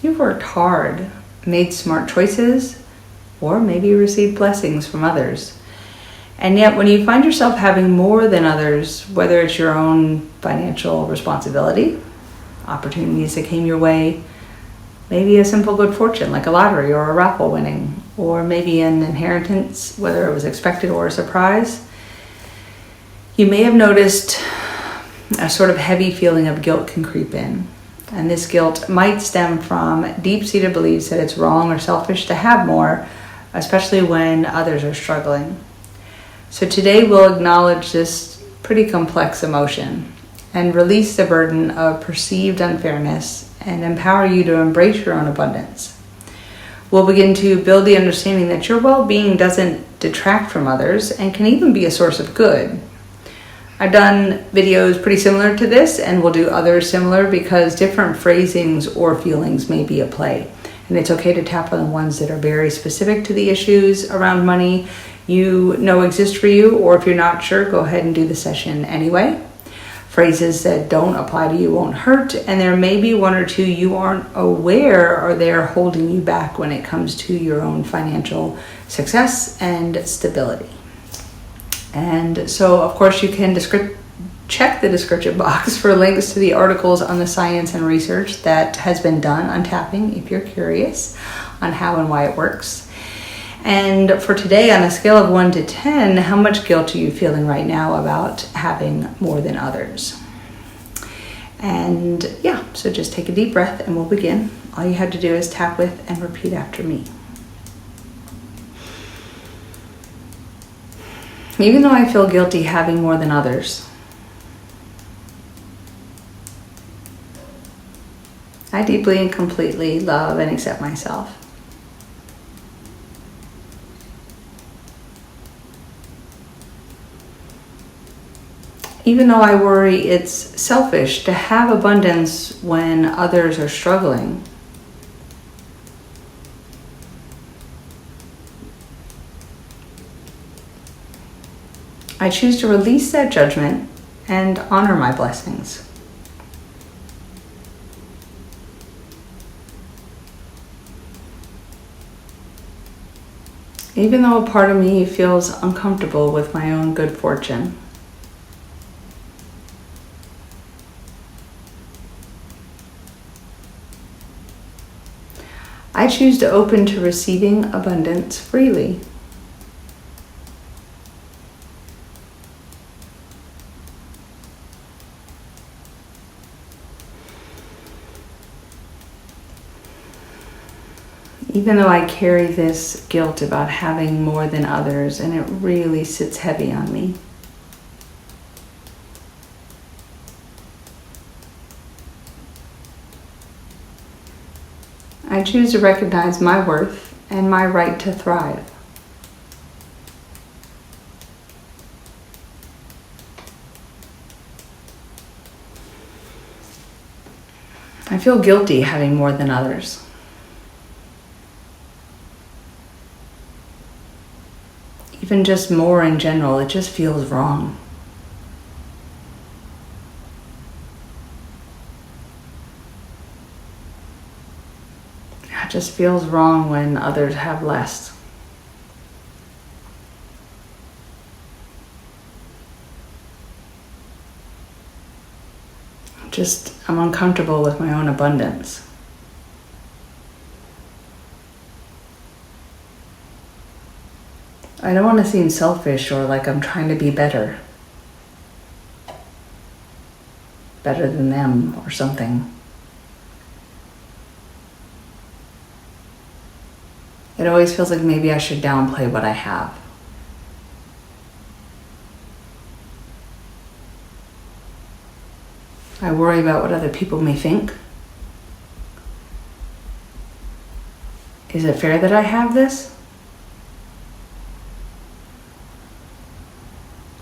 You've worked hard, made smart choices, or maybe received blessings from others. And yet when you find yourself having more than others, whether it's your own financial responsibility, opportunities that came your way, maybe a simple good fortune like a lottery or a raffle winning, or maybe an inheritance, whether it was expected or a surprise, you may have noticed a sort of heavy feeling of guilt can creep in. And this guilt might stem from deep-seated beliefs that it's wrong or selfish to have more, especially when others are struggling. So today we'll acknowledge this pretty complex emotion and release the burden of perceived unfairness and empower you to embrace your own abundance. We'll begin to build the understanding that your well-being doesn't detract from others and can even be a source of good. I've done videos pretty similar to this, and we'll do others similar because different phrasings or feelings may be at play. And it's okay to tap on the ones that are very specific to the issues around money you know exist for you, or if you're not sure, go ahead and do the session anyway. Phrases that don't apply to you won't hurt, and there may be one or two you aren't aware are there holding you back when it comes to your own financial success and stability. And so, of course, you can check the description box for links to the articles on the science and research that has been done on tapping if you're curious on how and why it works. And for today, on a scale of 1 to 10, how much guilt are you feeling right now about having more than others? And yeah, so just take a deep breath and we'll begin. All you have to do is tap with and repeat after me. Even though I feel guilty having more than others, I deeply and completely love and accept myself. Even though I worry it's selfish to have abundance when others are struggling, I choose to release that judgment and honor my blessings. Even though a part of me feels uncomfortable with my own good fortune, I choose to open to receiving abundance freely. Even though I carry this guilt about having more than others, and it really sits heavy on me, I choose to recognize my worth and my right to thrive. I feel guilty having more than others. Even just more in general, it just feels wrong. It just feels wrong when others have less. I'm uncomfortable with my own abundance. I don't want to seem selfish or like I'm trying to be better than them or something. It always feels like maybe I should downplay what I have. I worry about what other people may think. Is it fair that I have this?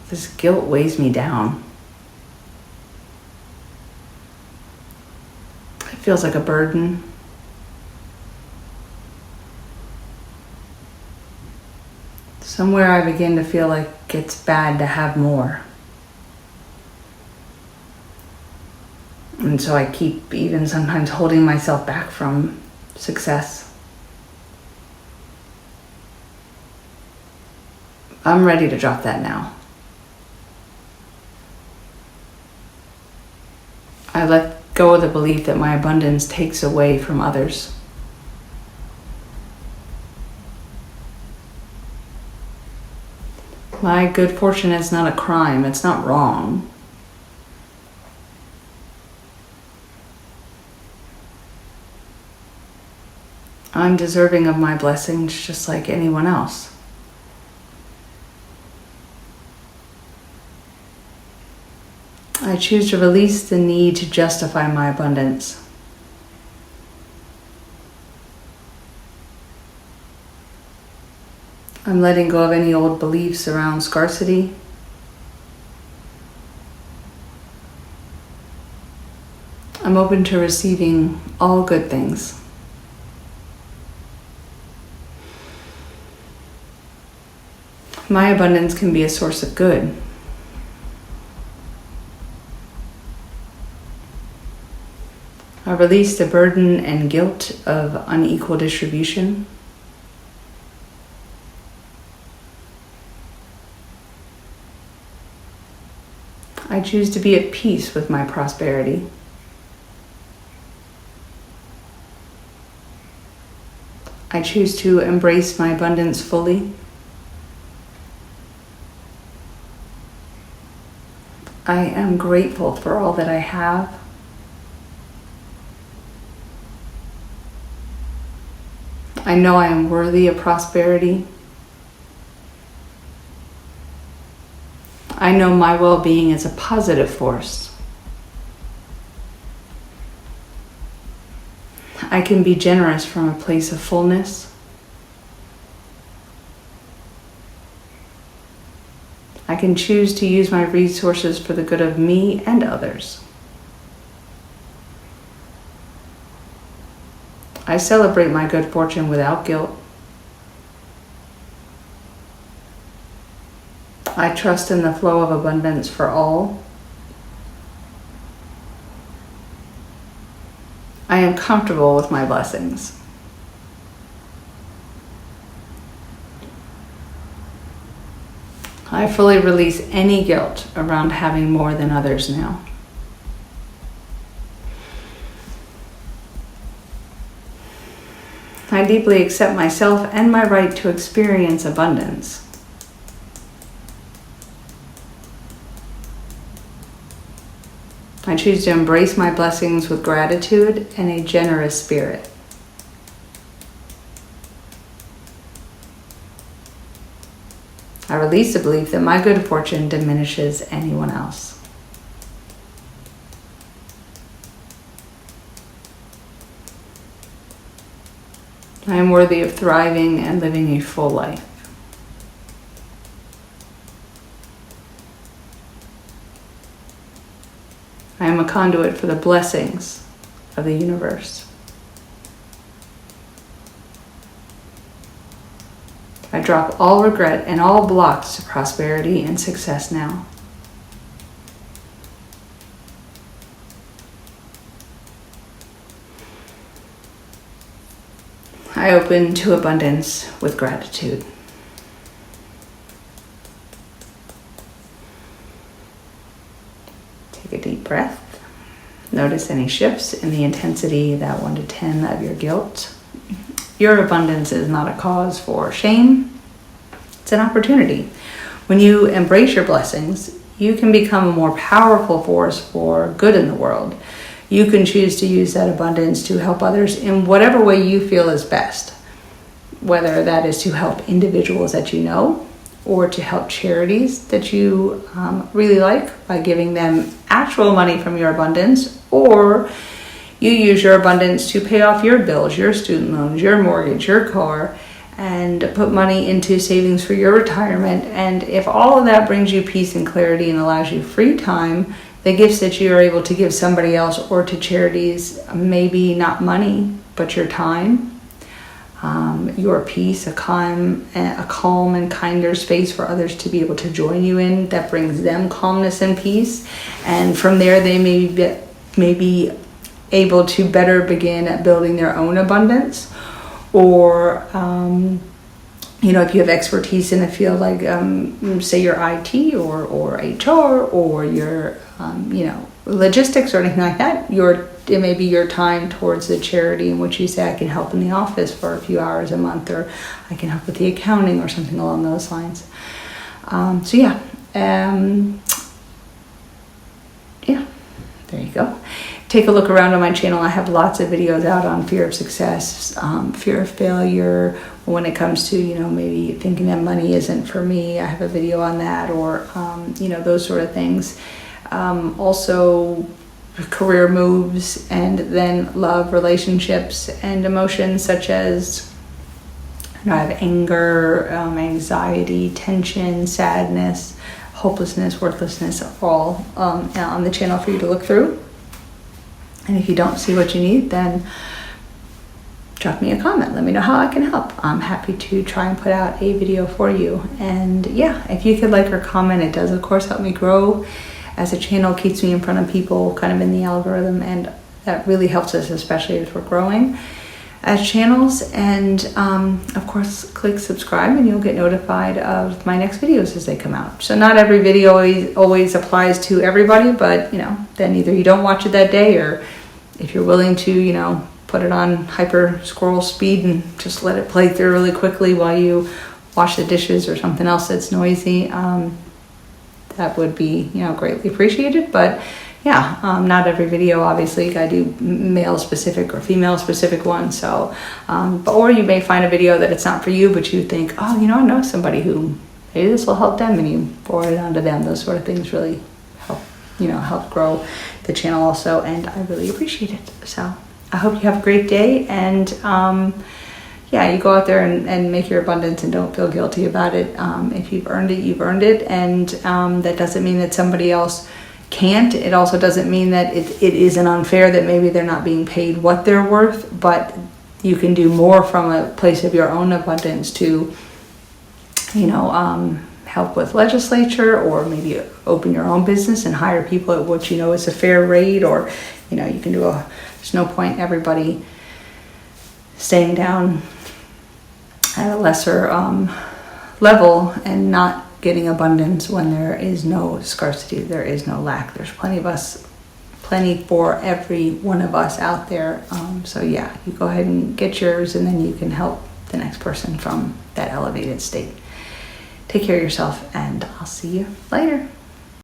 This guilt weighs me down. It feels like a burden. Somewhere I begin to feel like it's bad to have more. And so I keep even sometimes holding myself back from success. I'm ready to drop that now. I let go of the belief that my abundance takes away from others. My good fortune is not a crime. It's not wrong. I'm deserving of my blessings just like anyone else. I choose to release the need to justify my abundance. I'm letting go of any old beliefs around scarcity. I'm open to receiving all good things. My abundance can be a source of good. I release the burden and guilt of unequal distribution. I choose to be at peace with my prosperity. I choose to embrace my abundance fully. I am grateful for all that I have. I know I am worthy of prosperity. I know my well-being is a positive force. I can be generous from a place of fullness. I can choose to use my resources for the good of me and others. I celebrate my good fortune without guilt. I trust in the flow of abundance for all. I am comfortable with my blessings. I fully release any guilt around having more than others now. I deeply accept myself and my right to experience abundance. I choose to embrace my blessings with gratitude and a generous spirit. I release the belief that my good fortune diminishes anyone else. I am worthy of thriving and living a full life. I am a conduit for the blessings of the universe. I drop all regret and all blocks to prosperity and success now. I open to abundance with gratitude. Take a deep breath. Notice any shifts in the intensity, that 1 to 10 of your guilt. Your abundance is not a cause for shame. It's an opportunity. When you embrace your blessings, you can become a more powerful force for good in the world. You can choose to use that abundance to help others in whatever way you feel is best, whether that is to help individuals that you know or to help charities that you really like by giving them actual money from your abundance, or you use your abundance to pay off your bills, your student loans, your mortgage, your car, and put money into savings for your retirement. And if all of that brings you peace and clarity and allows you free time, the gifts that you are able to give somebody else or to charities, maybe not money, but your time, your peace, a calm and kinder space for others to be able to join you in, that brings them calmness and peace. And from there, they may be able to better begin at building their own abundance, or if you have expertise in a field like say your IT or HR or your logistics or anything like that, it may be your time towards the charity in which you say, I can help in the office for a few hours a month, or I can help with the accounting or something along those lines. There you go. Take a look around on my channel. I have lots of videos out on fear of success, fear of failure, when it comes to, maybe thinking that money isn't for me. I have a video on that, or, those sort of things. Also career moves, and then love, relationships, and emotions such as I have anger, anxiety, tension, sadness, hopelessness, worthlessness, all on the channel for you to look through. And if you don't see what you need, then drop me a comment. Let me know how I can help. I'm happy to try and put out a video for you. And if you could like or comment, it does of course help me grow as a channel, keeps me in front of people kind of in the algorithm, and that really helps us, especially as we're growing as channels. And of course, click subscribe and you'll get notified of my next videos as they come out. So not every video always applies to everybody, but then either you don't watch it that day, or if you're willing to put it on hyper scroll speed and just let it play through really quickly while you wash the dishes or something else that's noisy, that would be greatly appreciated. But not every video, obviously. I do male specific or female specific ones. So, or you may find a video that it's not for you, but you think, I know somebody who maybe this will help them, and you forward it on to them. Those sort of things really help grow the channel also, and I really appreciate it. So I hope you have a great day, and you go out there and make your abundance, and don't feel guilty about it. If you've earned it, you've earned it, and that doesn't mean that somebody else can't. It also doesn't mean that it isn't unfair that maybe they're not being paid what they're worth, but you can do more from a place of your own abundance to help with legislature, or maybe open your own business and hire people at what is a fair rate, or you can do there's no point in everybody staying down at a lesser level and not getting abundance when there is no scarcity, there is no lack. There's plenty for every one of us out there. You go ahead and get yours, and then you can help the next person from that elevated state. Take care of yourself, and I'll see you later.